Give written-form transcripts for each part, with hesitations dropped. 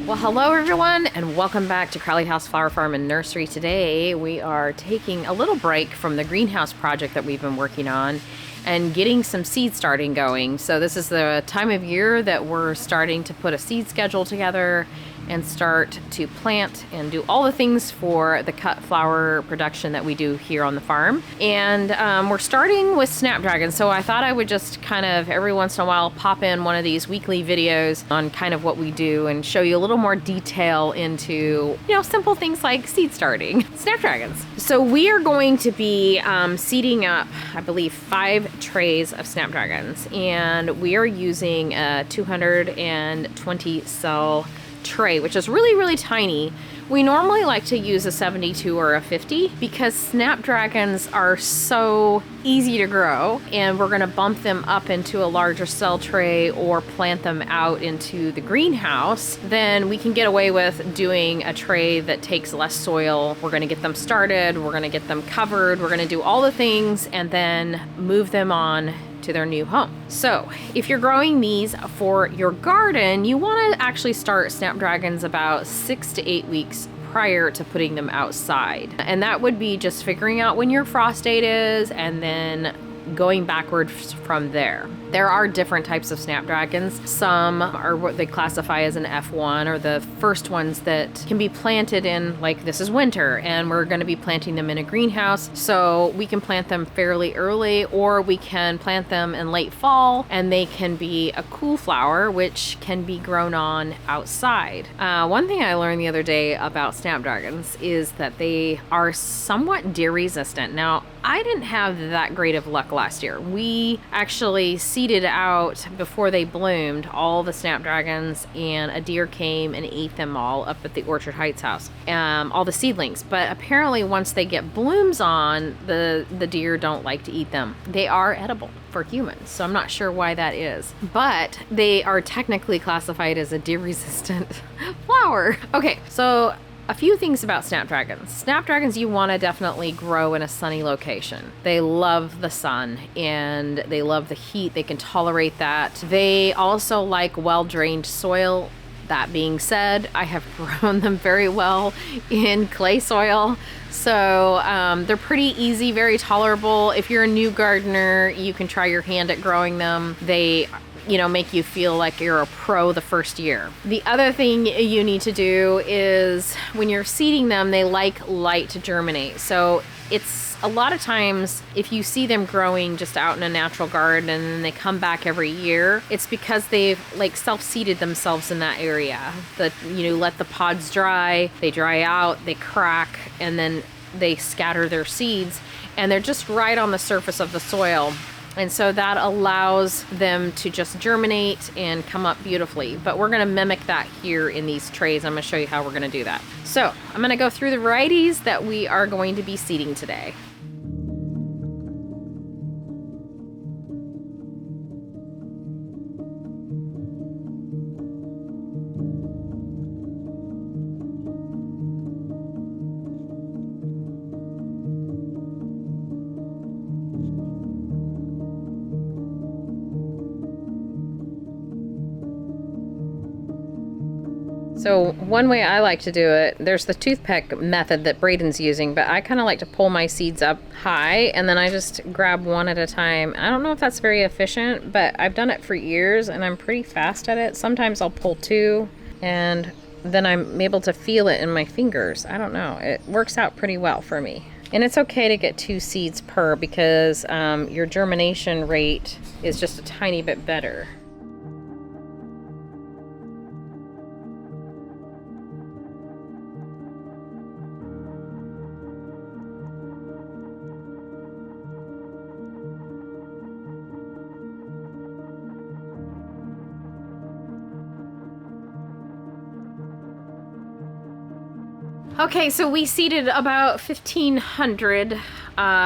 Well, hello everyone, and welcome back to Crowley House Flower Farm and Nursery. Today we are taking a little break from the greenhouse project that we've been working on and getting some seed starting going. So this is the time of year that we're starting to put a seed schedule together and start to plant and do all the things for the cut flower production that we do here on the farm. And we're starting with snapdragons. So I thought I would just kind of every once in a while pop in one of these weekly videos on kind of what we do and show you a little more detail into, simple things like seed starting snapdragons. So we are going to be seeding up, I believe, 5 trays of snapdragons, and we are using a 220 cell tray, which is really tiny. We normally like to use a 72 or a 50 because snapdragons are so easy to grow, and we're going to bump them up into a larger cell tray or plant them out into the greenhouse. Then we can get away with doing a tray that takes less soil. We're going to get them started, we're going to get them covered, we're going to do all the things and then move them on to their new home. So if you're growing these for your garden, you want to actually start snapdragons about 6 to 8 weeks prior to putting them outside. And that would be just figuring out when your frost date is and then going backwards from there. There are different types of snapdragons. Some are what they classify as an F1, or the first ones that can be planted in, like, this is winter and we're going to be planting them in a greenhouse. So we can plant them fairly early, or we can plant them in late fall and they can be a cool flower, which can be grown on outside. One thing I learned the other day about snapdragons is that they are somewhat deer resistant. Now, I didn't have that great of luck last year. We actually seeded out, before they bloomed, all the snapdragons, and a deer came and ate them all up at the Orchard Heights house, all the seedlings. But apparently once they get blooms on, the deer don't like to eat them. They are edible for humans, so I'm not sure why that is. But they are technically classified as a deer resistant flower. Okay, so a few things about snapdragons. Snapdragons you want to definitely grow in a sunny location. They love the sun and they love the heat. They can tolerate that. They also like well-drained soil. That being said, I have grown them very well in clay soil. So they're pretty easy, very tolerable. If you're a new gardener, you can try your hand at growing them. They make you feel like you're a pro the first year. The other thing you need to do is when you're seeding them, they like light to germinate. So it's a lot of times, if you see them growing just out in a natural garden and then they come back every year, it's because they've self-seeded themselves in that area. Let the pods dry, they dry out, they crack, and then they scatter their seeds, and they're just right on the surface of the soil. And so that allows them to just germinate and come up beautifully. But we're going to mimic that here in these trays. I'm going to show you how we're going to do that. So I'm going to go through the varieties that we are going to be seeding today. So one way I like to do it, there's the toothpick method that Braden's using, but I kind of like to pull my seeds up high and then I just grab one at a time. I don't know if that's very efficient, but I've done it for years and I'm pretty fast at it. Sometimes I'll pull 2 and then I'm able to feel it in my fingers. I don't know. It works out pretty well for me. And it's okay to get 2 seeds per because your germination rate is just a tiny bit better. Okay, so we seeded about 1,500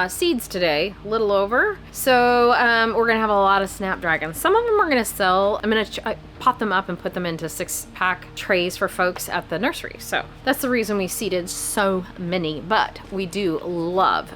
seeds today, a little over. So we're gonna have a lot of snapdragons. Some of them we're gonna sell. I'm gonna pop them up and put them into 6-pack trays for folks at the nursery. So that's the reason we seeded so many. But we do love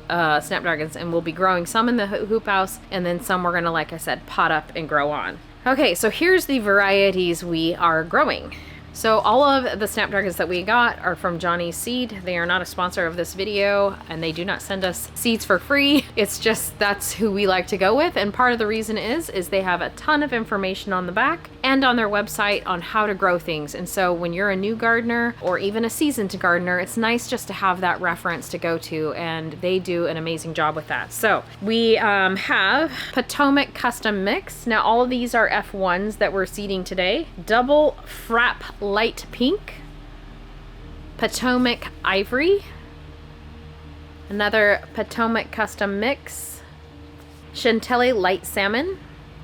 snapdragons, and we'll be growing some in the hoop house, and then some we're gonna, like I said, pot up and grow on. Okay, so here's the varieties we are growing. So all of the Snapdragons that we got are from Johnny's Seed. They are not a sponsor of this video, and they do not send us seeds for free. It's just that's who we like to go with, and part of the reason is they have a ton of information on the back and on their website on how to grow things. And so when you're a new gardener or even a seasoned gardener, it's nice just to have that reference to go to, and they do an amazing job with that. So we have Potomac Custom Mix. Now all of these are F1s that we're seeding today. Double Frap Light Pink, Potomac Ivory, another Potomac Custom Mix, Chantilly Light Salmon,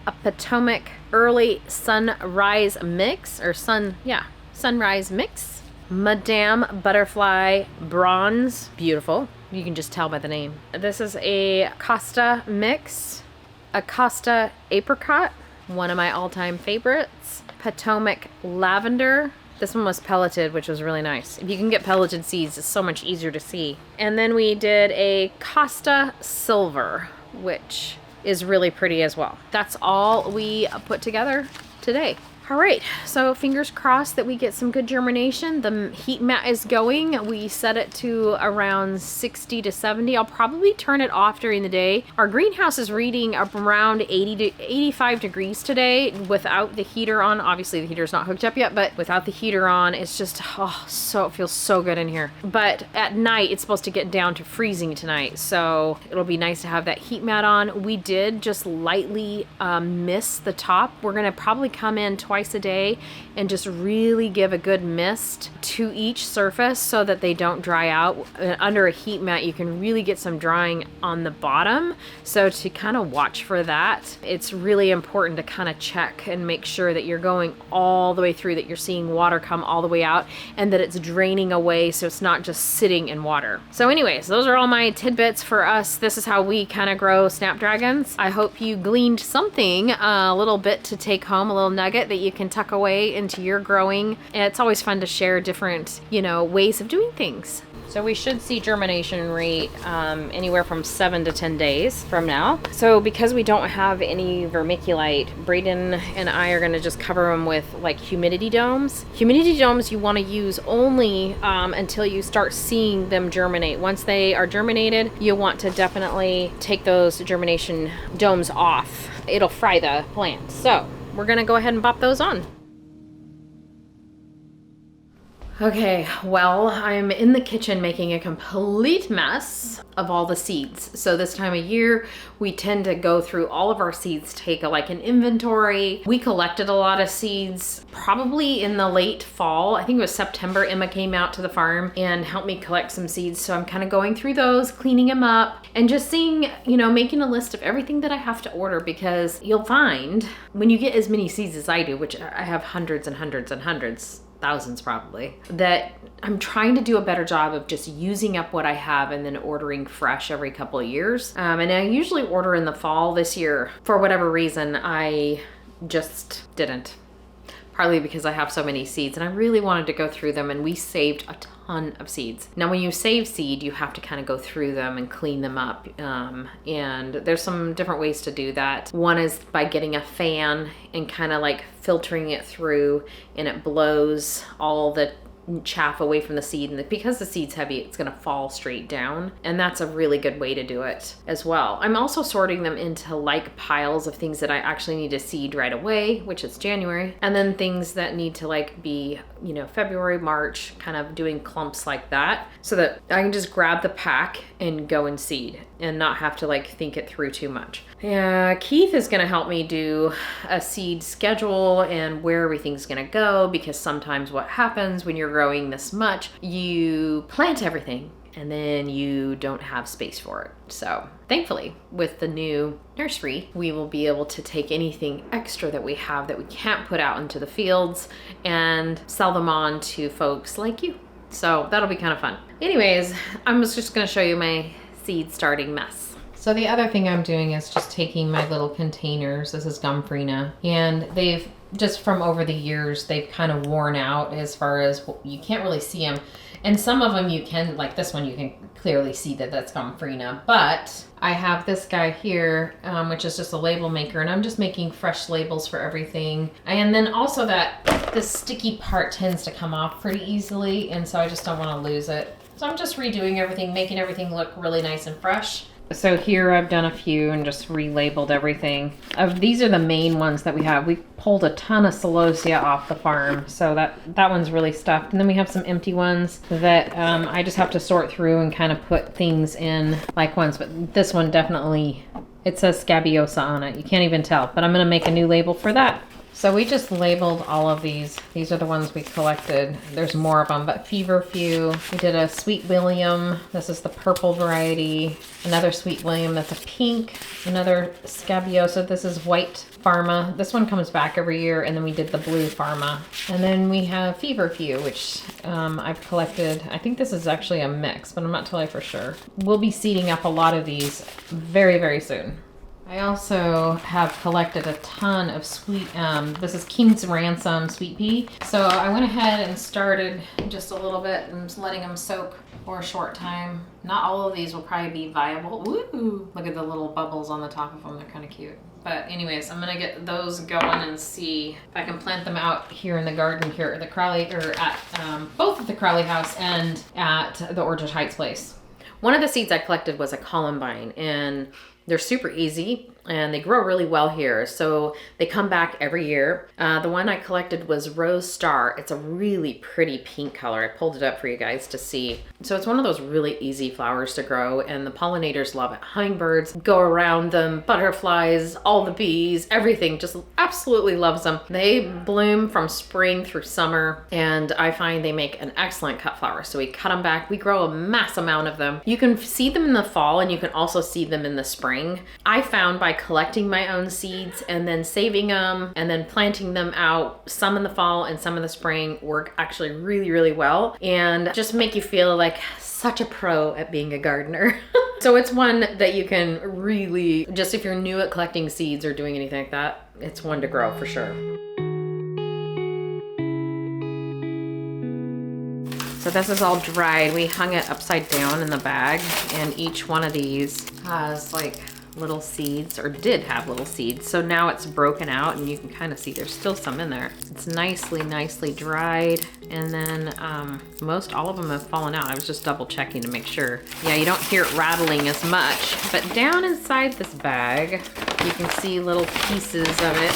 a Potomac Early Sunrise Mix, or Sunrise Mix, Madame Butterfly Bronze, beautiful, you can just tell by the name. This is a Costa Mix, a Costa Apricot, one of my all-time favorites, Potomac Lavender. This one was pelleted, which was really nice. If you can get pelleted seeds, it's so much easier to see. And then we did a Costa Silver, which is really pretty as well. That's all we put together today. All right, so fingers crossed that we get some good germination. The heat mat is going. We set it to around 60 to 70. I'll probably turn it off during the day. Our greenhouse is reading up around 80 to 85 degrees today without the heater on. Obviously the heater's not hooked up yet, but without the heater on, it's just, it feels so good in here. But at night, it's supposed to get down to freezing tonight. So it'll be nice to have that heat mat on. We did just lightly mist the top. We're gonna probably come in twice a day and just really give a good mist to each surface so that they don't dry out. Under a heat mat, you can really get some drying on the bottom. So to kind of watch for that, it's really important to kind of check and make sure that you're going all the way through, that you're seeing water come all the way out, and that it's draining away so it's not just sitting in water. So anyways, those are all my tidbits for us. This is how we kind of grow Snapdragons. I hope you gleaned something, a little bit to take home, a little nugget that you can tuck away into your growing. And it's always fun to share different, ways of doing things. So we should see germination rate anywhere from 7 to 10 days from now. So because we don't have any vermiculite, Braden and I are gonna just cover them with like humidity domes. Humidity domes you wanna use only until you start seeing them germinate. Once they are germinated, you'll want to definitely take those germination domes off. It'll fry the plant. So we're gonna go ahead and pop those on. Okay, well, I'm in the kitchen making a complete mess of all the seeds. So this time of year, we tend to go through all of our seeds, take an inventory. We collected a lot of seeds probably in the late fall. I think it was September. Emma came out to the farm and helped me collect some seeds. So I'm kind of going through those, cleaning them up, and just seeing, making a list of everything that I have to order, because you'll find when you get as many seeds as I do, which I have hundreds and hundreds and hundreds, thousands probably, that I'm trying to do a better job of just using up what I have and then ordering fresh every couple of years. And I usually order in the fall. This year, for whatever reason, I just didn't. Partly because I have so many seeds and I really wanted to go through them, and we saved a ton of seeds. Now when you save seed, you have to kind of go through them and clean them up. And there's some different ways to do that. One is by getting a fan and kind of like filtering it through, and it blows all the chaff away from the seed, and because the seed's heavy, it's going to fall straight down, and that's a really good way to do it as well. I'm also sorting them into like piles of things that I actually need to seed right away, which is January, and then things that need to be February, March, kind of doing clumps like that, so that I can just grab the pack and go and seed and not have to think it through too much. Keith is going to help me do a seed schedule and where everything's going to go, because sometimes what happens when you're growing this much, you plant everything and then you don't have space for it. So thankfully, with the new nursery, we will be able to take anything extra that we have that we can't put out into the fields and sell them on to folks like you. So that'll be kind of fun. Anyways, I'm just going to show you my seed starting mess. So the other thing I'm doing is just taking my little containers. This is Gumfrina, and they've just from over the years, they've kind of worn out as far as you can't really see them. And some of them you can, like this one, you can clearly see that that's gone free now. But I have this guy here, which is just a label maker, and I'm just making fresh labels for everything. And then also this sticky part tends to come off pretty easily, and so I just don't want to lose it. So I'm just redoing everything, making everything look really nice and fresh. So here I've done a few and just relabeled everything. These are the main ones that we have. We pulled a ton of celosia off the farm, so that one's really stuffed. And then we have some empty ones that I just have to sort through and kind of put things in like ones. But this one definitely, it says scabiosa on it. You can't even tell, but I'm gonna make a new label for that. So we just labeled all of these. These are the ones we collected. There's more of them, but feverfew. We did a Sweet William. This is the purple variety. Another Sweet William, that's a pink. Another Scabiosa, this is white Pharma. This one comes back every year, and then we did the blue Pharma. And then we have feverfew, which I've collected. I think this is actually a mix, but I'm not totally for sure. We'll be seeding up a lot of these very, very soon. I also have collected a ton of sweet, this is King's Ransom sweet pea. So I went ahead and started just a little bit and just letting them soak for a short time. Not all of these will probably be viable. Woo! Look at the little bubbles on the top of them, they're kind of cute. But anyways, I'm gonna get those going and see if I can plant them out here in the garden here at the Crowley, or at both at the Crowley house and at the Orchard Heights place. One of the seeds I collected was a columbine, and they're super easy and they grow really well here. So they come back every year. The one I collected was Rose Star. It's a really pretty pink color. I pulled it up for you guys to see. So it's one of those really easy flowers to grow, and the pollinators love it. Hummingbirds go around them, butterflies, all the bees, everything just absolutely loves them. They bloom from spring through summer, and I find they make an excellent cut flower. So we cut them back. We grow a mass amount of them. You can seed them in the fall, and you can also seed them in the spring. I found by collecting my own seeds and then saving them and then planting them out, some in the fall and some in the spring, work actually really, really well and just make you feel like such a pro at being a gardener. So it's one that you can really, just if you're new at collecting seeds or doing anything like that, it's one to grow for sure. So this is all dried. We hung it upside down in the bag, and each one of these has like little seeds, or did have little seeds. So now it's broken out, and you can kind of see there's still some in there. It's nicely dried, and then most all of them have fallen out. I was just double checking to make sure. Yeah, you don't hear it rattling as much, but down inside this bag, you can see little pieces of it.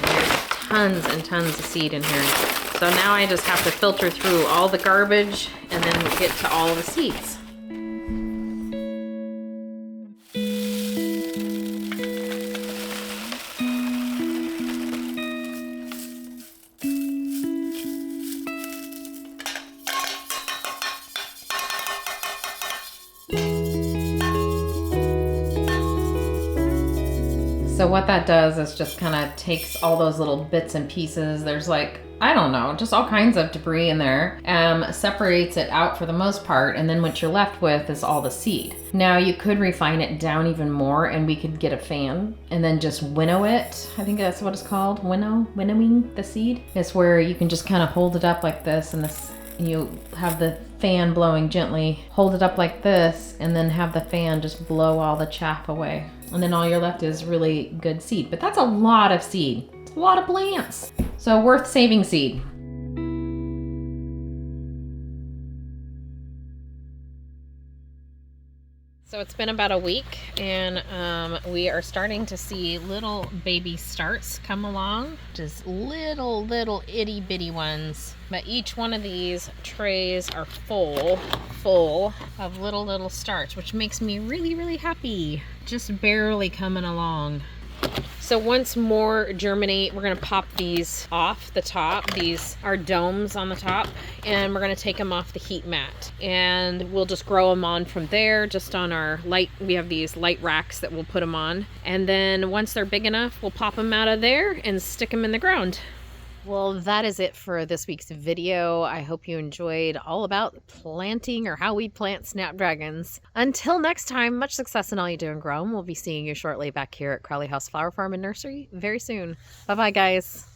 There's tons and tons of seed in here. So now I just have to filter through all the garbage and then get to all the seeds. So what that does is just kind of takes all those little bits and pieces. There's like, I don't know, just all kinds of debris in there, separates it out for the most part, and then what you're left with is all the seed. Now you could refine it down even more, and we could get a fan and then just winnow it. I think that's what it's called, winnowing the seed. It's where you can just kind of hold it up like this, and you have the fan blowing gently, hold it up like this, and then have the fan just blow all the chaff away. And then all you're left is really good seed. But that's a lot of seed. It's a lot of plants. So worth saving seed. So it's been about a week, and we are starting to see little baby starts come along. Just little itty bitty ones. But each one of these trays are full of little starts, which makes me really happy. Just barely coming along. So once more germinate, we're gonna pop these off the top. These are domes on the top, and we're gonna take them off the heat mat. And we'll just grow them on from there, just on our light. We have these light racks that we'll put them on. And then once they're big enough, we'll pop them out of there and stick them in the ground. Well, that is it for this week's video. I hope you enjoyed all about planting, or how we plant snapdragons. Until next time, much success in all you do and grow. We'll be seeing you shortly back here at Crowley House Flower Farm and Nursery very soon. Bye-bye, guys.